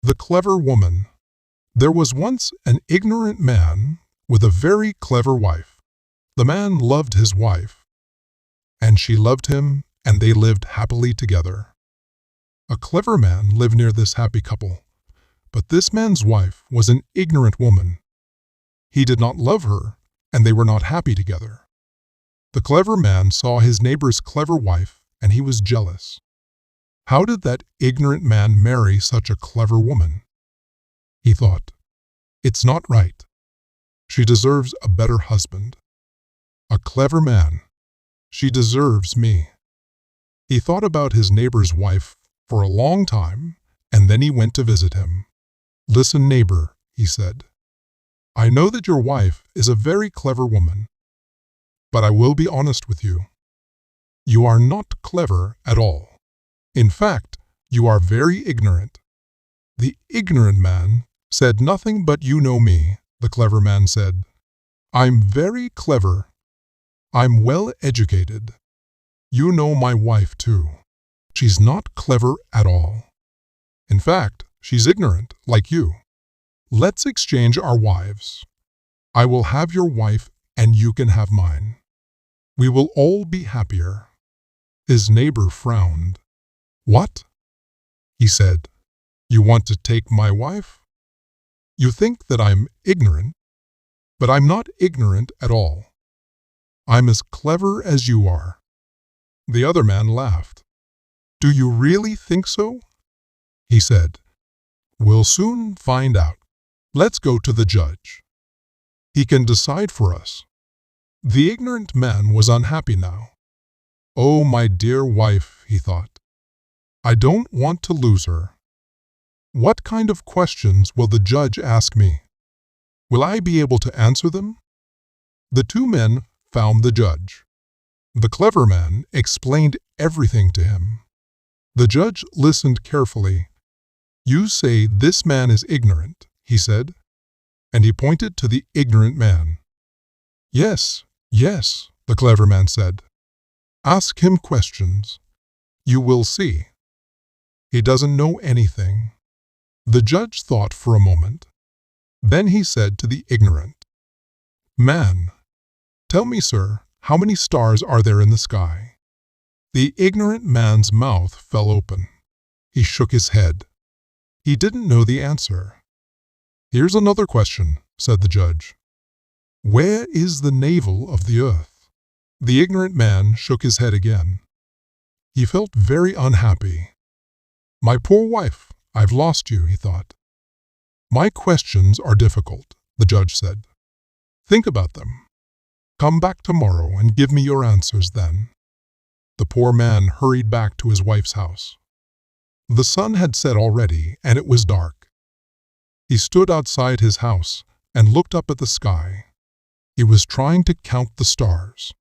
The clever woman. There was once an ignorant man with a very clever wife. The man loved his wife, and she loved him, and they lived happily together. A clever man lived near this happy couple, but this man's wife was an ignorant woman. He did not love her, and they were not happy together. The clever man saw his neighbor's clever wife, and he was jealous. How did that ignorant man marry such a clever woman? He thought, it's not right. She deserves a better husband. A clever man. She deserves me. He thought about his neighbor's wife for a long time, and then he went to visit him. Listen, neighbor, he said. I know that your wife is a very clever woman, but I will be honest with you. You are not clever at all. In fact, you are very ignorant. The ignorant man said nothing but you know me, the clever man said. I'm very clever. I'm well educated. You know my wife too. She's not clever at all. In fact, she's ignorant, like you. Let's exchange our wives. I will have your wife and you can have mine. We will all be happier. His neighbor frowned. What? He said. You want to take my wife? You think that I'm ignorant, but I'm not ignorant at all. I'm as clever as you are. The other man laughed. Do you really think so? He said. We'll soon find out. Let's go to the judge. He can decide for us. The ignorant man was unhappy now. Oh, my dear wife, he thought. I don't want to lose her. What kind of questions will the judge ask me? Will I be able to answer them? The two men found the judge. The clever man explained everything to him. The judge listened carefully. You say this man is ignorant, he said, and he pointed to the ignorant man. Yes, yes, the clever man said. Ask him questions. You will see. He doesn't know anything. The judge thought for a moment. Then he said to the ignorant, Man, tell me, sir, how many stars are there in the sky? The ignorant man's mouth fell open. He shook his head. He didn't know the answer. Here's another question, said the judge. Where is the navel of the earth? The ignorant man shook his head again. He felt very unhappy. My poor wife, I've lost you, he thought. My questions are difficult, the judge said. Think about them. Come back tomorrow and give me your answers then. The poor man hurried back to his wife's house. The sun had set already, and it was dark. He stood outside his house and looked up at the sky. He was trying to count the stars.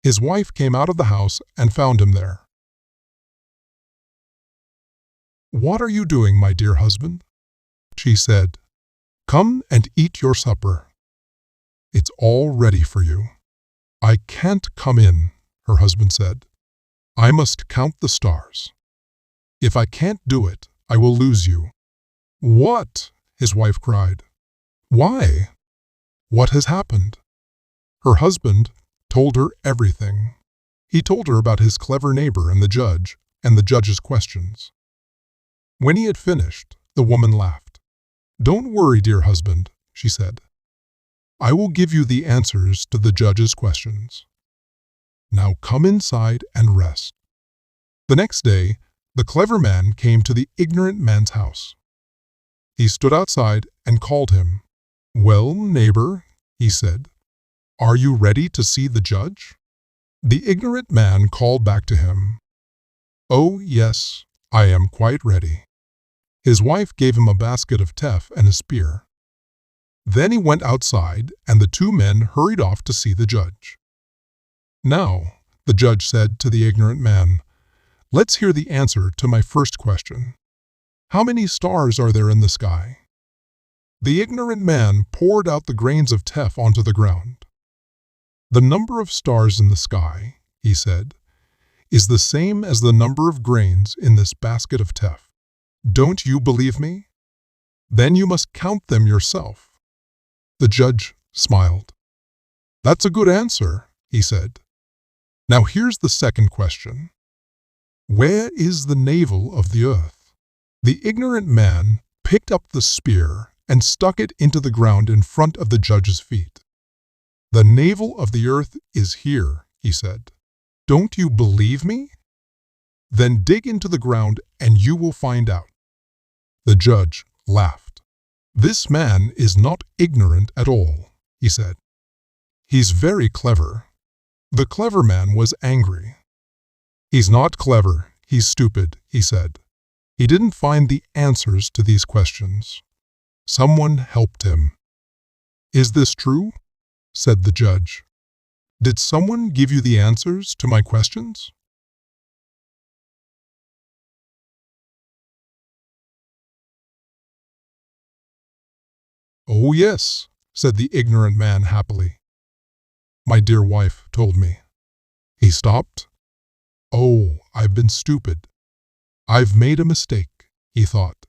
His wife came out of the house and found him there. What are you doing, my dear husband? She said. Come and eat your supper. It's all ready for you. I can't come in, her husband said. I must count the stars. If I can't do it, I will lose you. What? His wife cried. Why? What has happened? Her husband told her everything. He told her about his clever neighbor and the judge's questions. When he had finished, the woman laughed. Don't worry, dear husband, she said. I will give you the answers to the judge's questions. Now come inside and rest. The next day, the clever man came to the ignorant man's house. He stood outside and called him. Well, neighbor, he said, are you ready to see the judge? The ignorant man called back to him. Oh, yes, I am quite ready. His wife gave him a basket of teff and a spear. Then he went outside, and the two men hurried off to see the judge. Now, the judge said to the ignorant man, let's hear the answer to my first question. How many stars are there in the sky? The ignorant man poured out the grains of teff onto the ground. The number of stars in the sky, he said, is the same as the number of grains in this basket of teff. Don't you believe me? Then you must count them yourself. The judge smiled. That's a good answer, he said. Now here's the second question. Where is the navel of the earth? The ignorant man picked up the spear and stuck it into the ground in front of the judge's feet. The navel of the earth is here, he said. Don't you believe me? Then dig into the ground and you will find out. The judge laughed. This man is not ignorant at all, he said. He's very clever. The clever man was angry. He's not clever, he's stupid, he said. He didn't find the answers to these questions. Someone helped him. Is this true? Said the judge. Did someone give you the answers to my questions? Oh yes, said the ignorant man happily. My dear wife told me. He stopped. Oh, I've been stupid. I've made a mistake, he thought.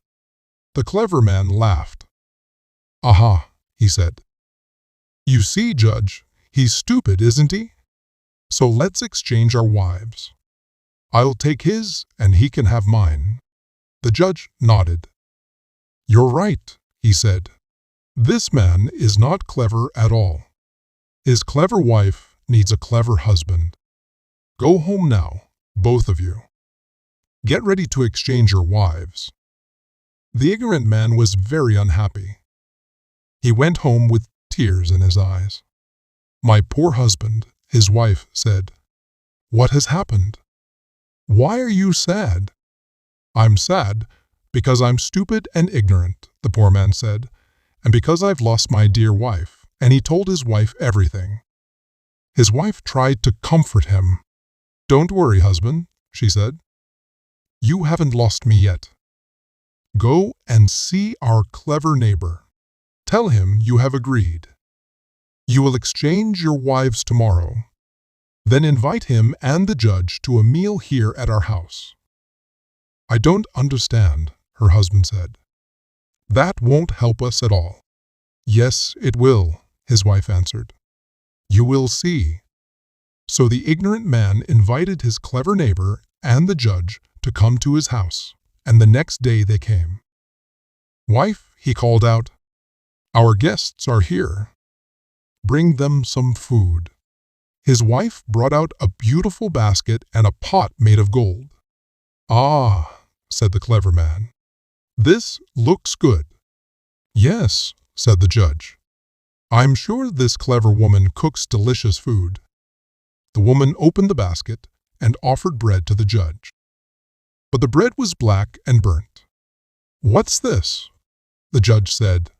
The clever man laughed. Aha, he said. You see, Judge, he's stupid, isn't he? So let's exchange our wives. I'll take his and he can have mine. The judge nodded. You're right, he said. This man is not clever at all. His clever wife needs a clever husband. Go home now, both of you. Get ready to exchange your wives. The ignorant man was very unhappy. He went home with tears in his eyes. My poor husband, his wife said. What has happened? Why are you sad? I'm sad because I'm stupid and ignorant, the poor man said, and because I've lost my dear wife. And he told his wife everything. His wife tried to comfort him. Don't worry, husband, she said. You haven't lost me yet. Go and see our clever neighbor. Tell him you have agreed. You will exchange your wives tomorrow. Then invite him and the judge to a meal here at our house. I don't understand, her husband said. That won't help us at all. Yes, it will, his wife answered. You will see. So the ignorant man invited his clever neighbor and the judge to come to his house, and the next day they came. Wife, he called out, our guests are here. Bring them some food. His wife brought out a beautiful basket and a pot made of gold. Ah, said the clever man, this looks good. Yes, said the judge. I'm sure this clever woman cooks delicious food. The woman opened the basket and offered bread to the judge. But the bread was black and burnt. What's this? The judge said.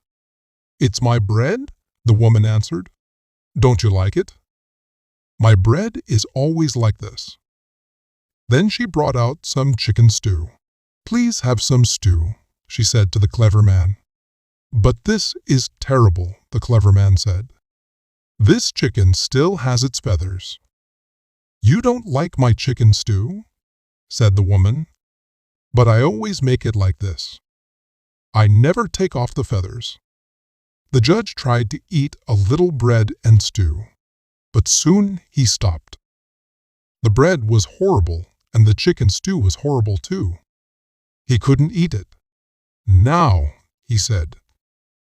It's my bread, the woman answered. Don't you like it? My bread is always like this. Then she brought out some chicken stew. Please have some stew, she said to the clever man. But this is terrible, the clever man said. This chicken still has its feathers. You don't like my chicken stew? Said the woman. But I always make it like this. I never take off the feathers. The judge tried to eat a little bread and stew, but soon he stopped. The bread was horrible, and the chicken stew was horrible too. He couldn't eat it. Now, he said,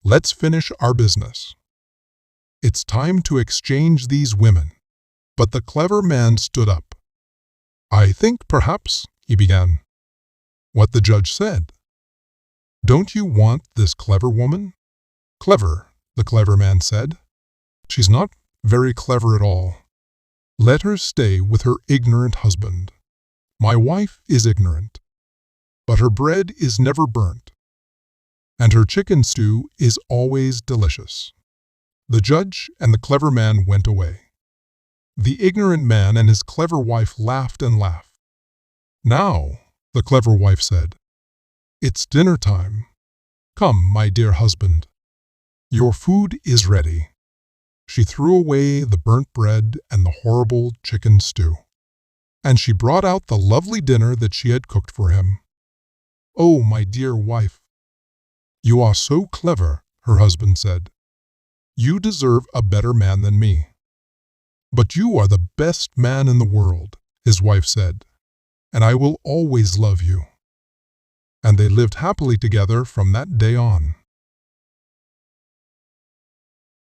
let's finish our business. It's time to exchange these women. But the clever man stood up. I think perhaps, he began. What the judge said. Don't you want this clever woman? Clever, the clever man said. She's not very clever at all. Let her stay with her ignorant husband. My wife is ignorant, but her bread is never burnt, and her chicken stew is always delicious. The judge and the clever man went away. The ignorant man and his clever wife laughed and laughed. Now, the clever wife said, it's dinner time. Come, my dear husband. Your food is ready. She threw away the burnt bread and the horrible chicken stew, and she brought out the lovely dinner that she had cooked for him. Oh, my dear wife, "You are so clever," her husband said. "You deserve a better man than me." "But you are the best man in the world," his wife said, "and I will always love you." And they lived happily together from that day on.